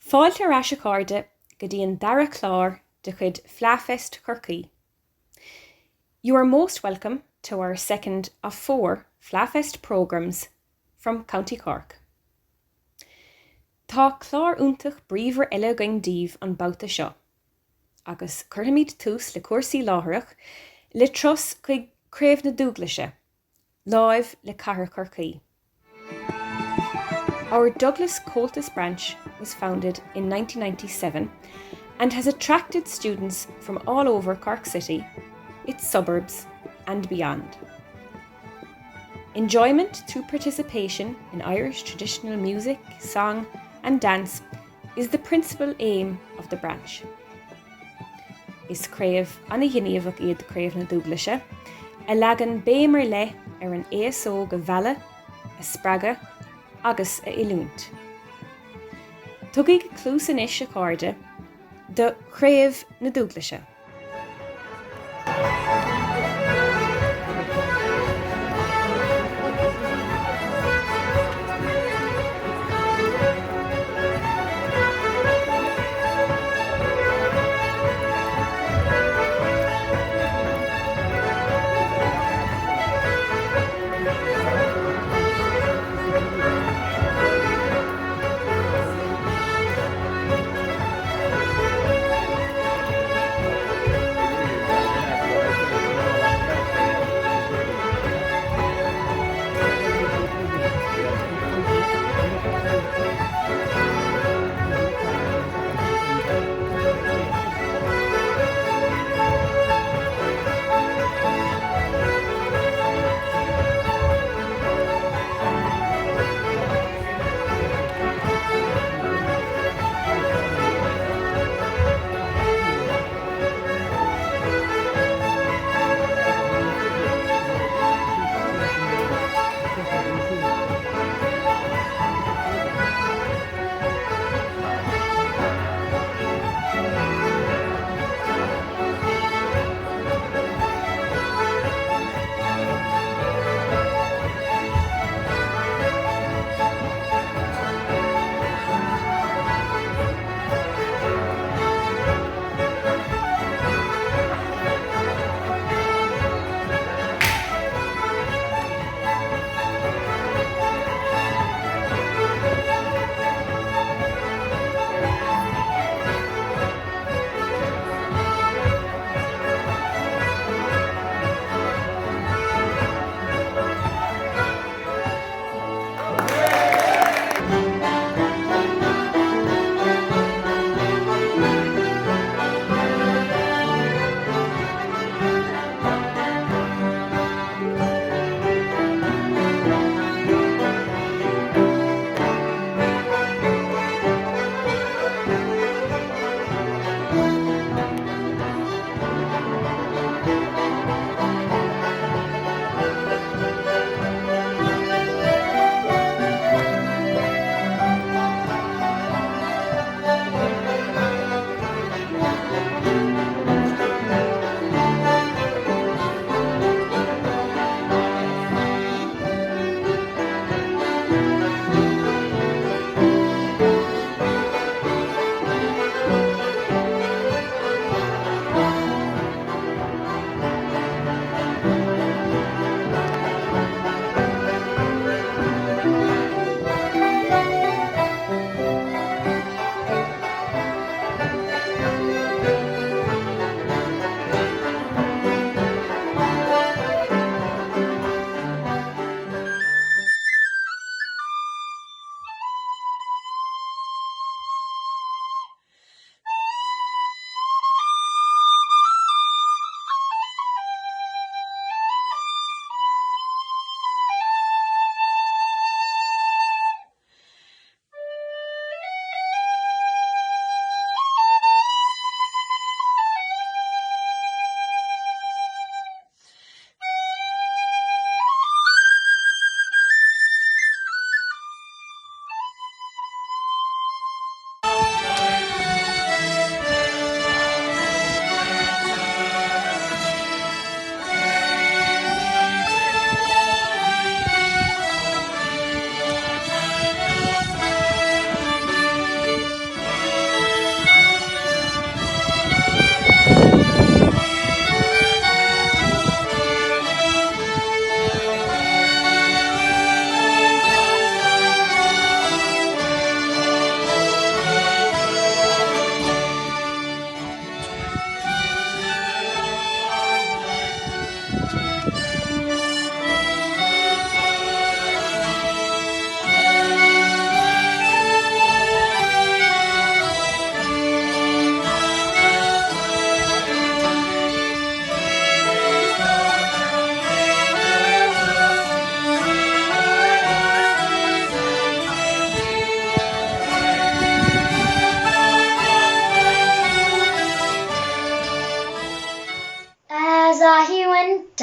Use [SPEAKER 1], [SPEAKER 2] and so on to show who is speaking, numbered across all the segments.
[SPEAKER 1] Fáilte arás a cárde go dtí an dara chlár de chuid Flatfest Corcaigh. You are most welcome to our second of 4 Flatfest programmes from County Cork. Tá chlár úntach bríomhar eile going díobh an bouta seo, agus chuirmid tús le cuasaí láthreach le tros chuig craobh na dúglaise, láimh le cathair Corcaigh. Our Douglas Comhaltas branch was founded in 1997 and has attracted students from all over Cork City, its suburbs and beyond. Enjoyment through participation in Irish traditional music, song and dance is the principal aim of the branch. Is craobh anna ghinníomhach iad craobh na dúglaise, a leagan béimar le ar an éasó go bheala, a spraga agus a ilúnt. Tugaigh clús inis a cárde de craobh na dúglaise.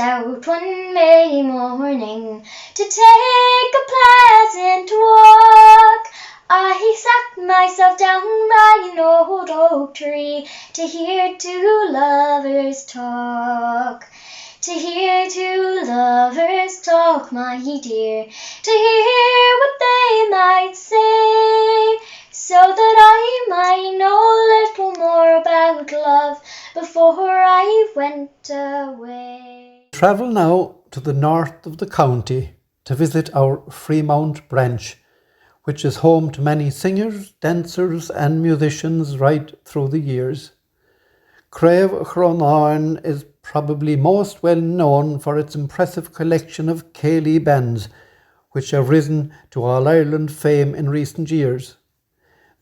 [SPEAKER 2] out one May morning to take a pleasant walk. I sat myself down by an old oak tree to hear two lovers talk. To hear two lovers talk, my dear, to hear what they might say, so that I might know a little more about love before I went away.
[SPEAKER 3] Travel now to the north of the county to visit our Fremont branch, which is home to many singers, dancers and musicians right through the years. Fleadh Cheoil is probably most well known for its impressive collection of céilí bands, which have risen to All-Ireland fame in recent years.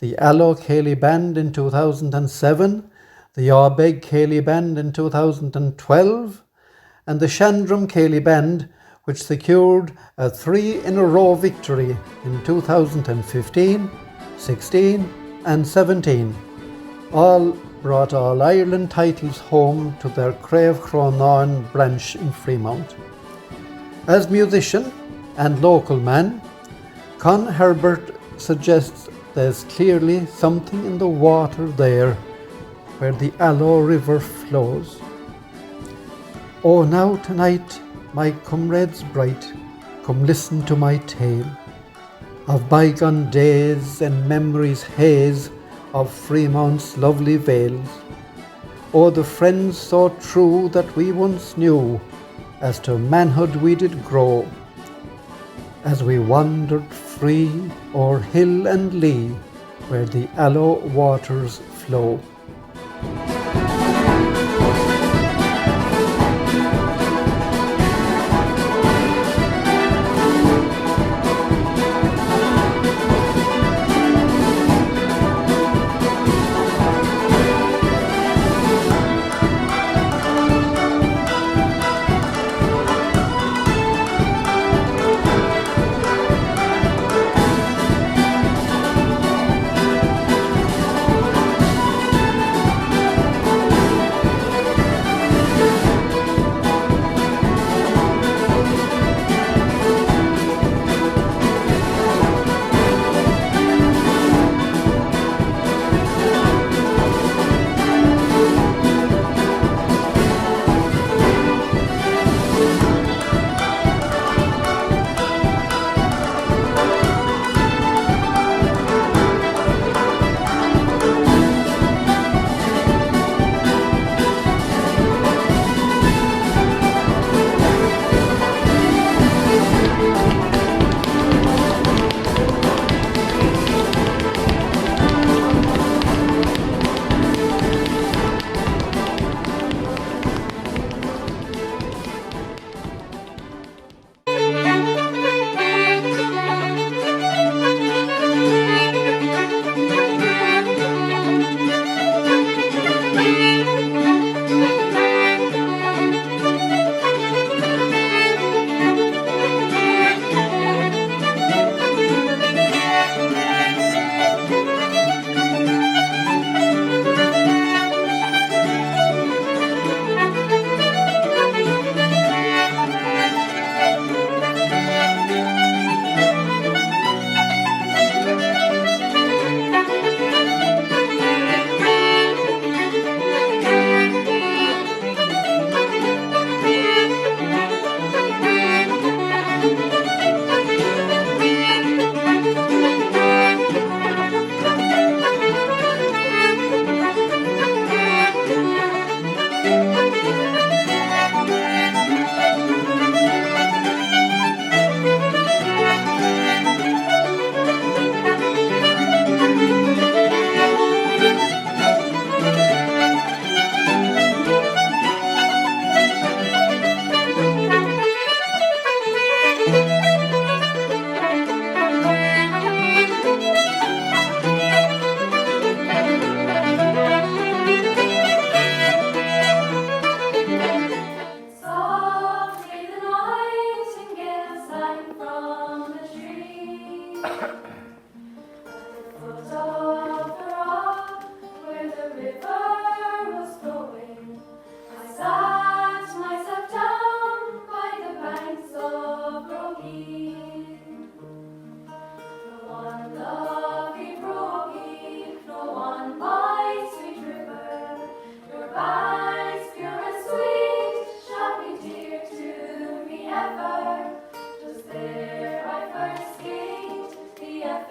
[SPEAKER 3] The Allo Céilí Band in 2007, the Ábeg Céilí Band in 2012, and the Shandrum Céilí Band, which secured a 3-in-a-row victory in 2015, 16 and 17. All brought All-Ireland titles home to their Fleadh Cheoil branch in Fremont. As musician and local man, Con Herbert suggests there's clearly something in the water there where the Allo River flows. Oh, now tonight, my comrades bright, come listen to my tale of bygone days and memories haze of Fremont's lovely vales. Oh, the friends so true that we once knew, as to manhood we did grow, as we wandered free o'er hill and lea, where the Allo waters flow.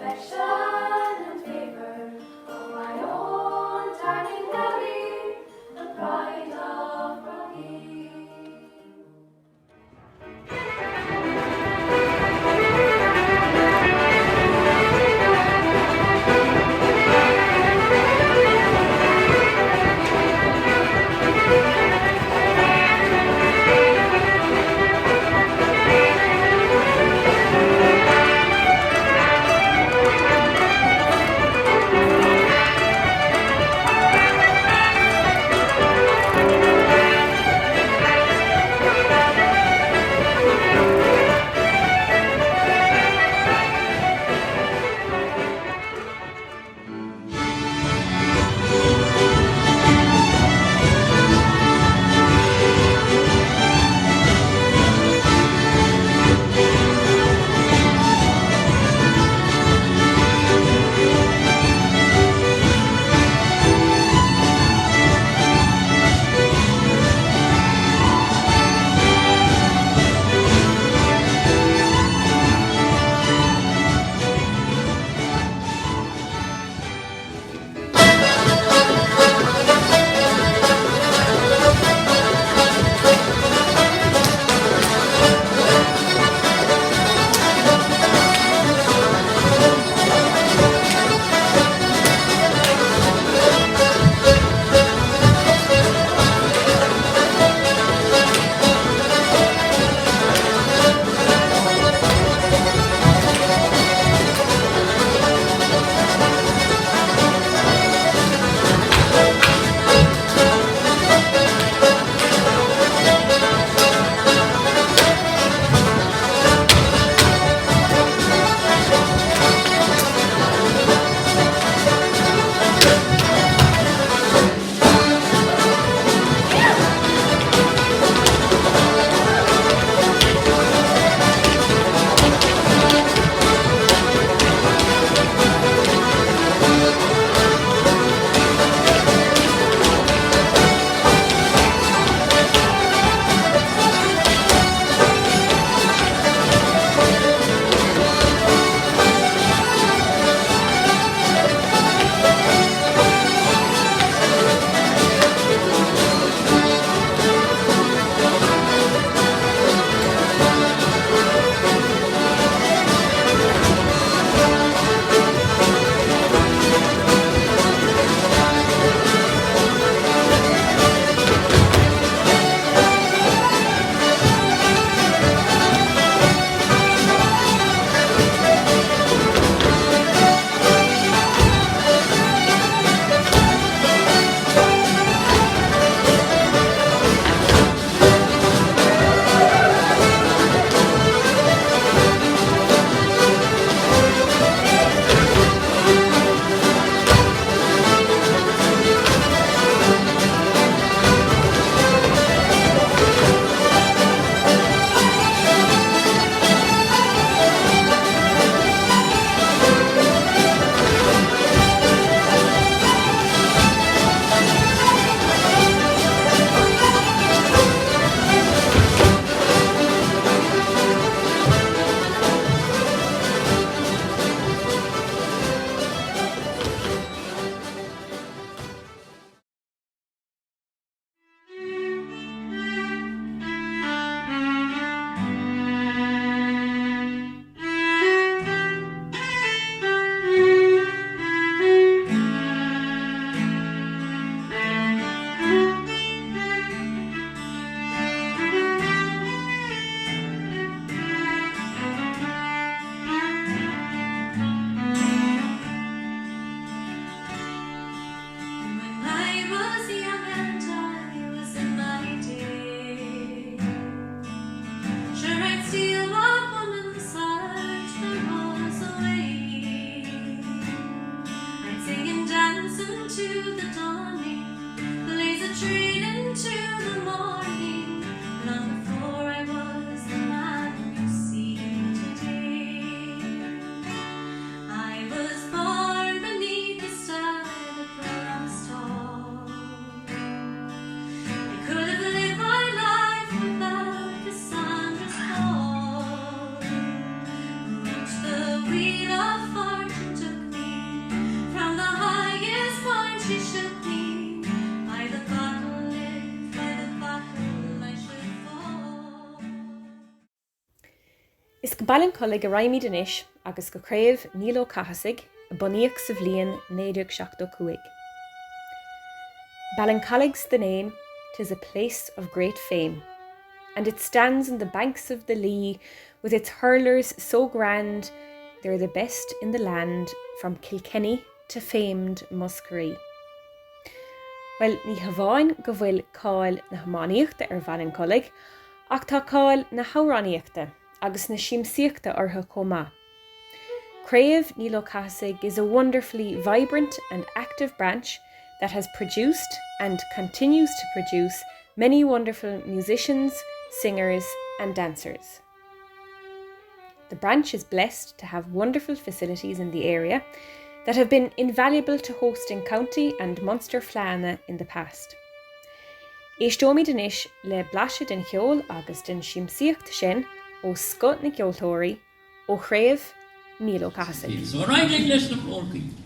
[SPEAKER 4] affection and favour of my own darling Gabby, the pride of Corcaigh.
[SPEAKER 1] Is go bailin-coleg a raimid inis agus go craobh níl ó cahasig a bunaíoch sa bhliain 1975. Ballincollig's the name, 'tis a place of great fame, and it stands on the banks of the Lee with its hurlers so grand, they're the best in the land from Kilkenny to famed Muskerry. Well, ní haváin go bhfuil cáil na hamánaíochta Ballincollig, ach tá cáil na hamránaíochta agus na siamsaíochta orthu comá. Craobh Níl Ó Cahasig is a wonderfully vibrant and active branch that has produced and continues to produce many wonderful musicians, singers and dancers. The branch is blessed to have wonderful facilities in the area that have been invaluable to hosting County and Munster Fleadh in the past. Éistóimid inis le blaise den cheol agus den siamsaíocht sin ó scot na ceoltóirí ó craobh Níl Ó Cahasig.
[SPEAKER 5] So right leg listen of all people.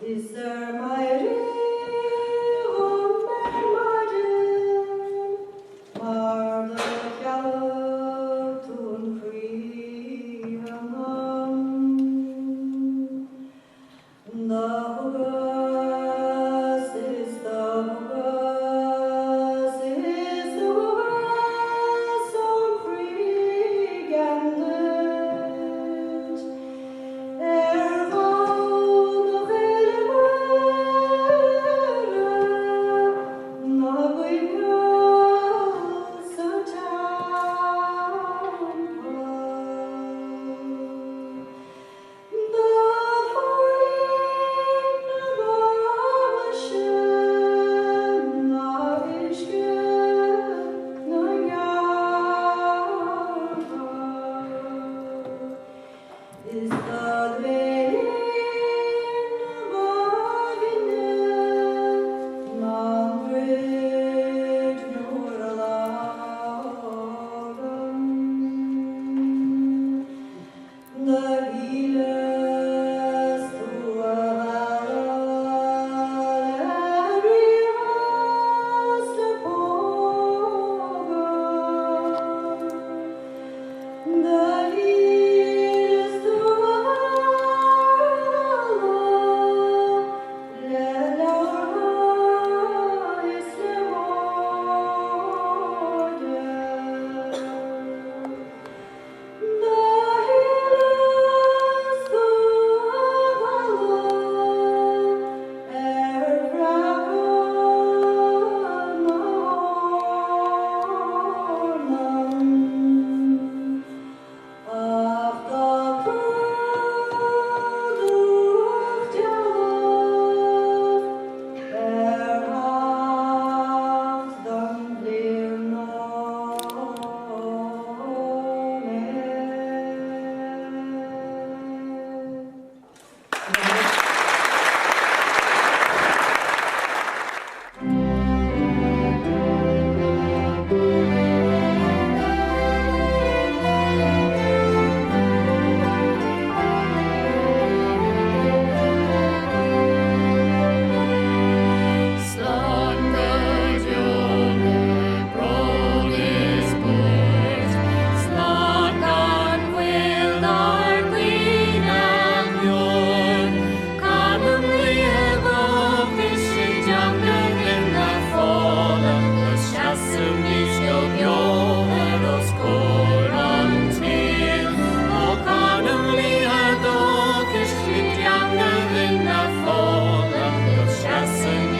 [SPEAKER 6] Is there my river, my dear? Mar the Galatoon free among the Hubbas is the Hubbas is the Hubbas so free gandit. Ervan of Elmera, Nabinga Satampa. Is the
[SPEAKER 4] Younger than the fall of the chassis.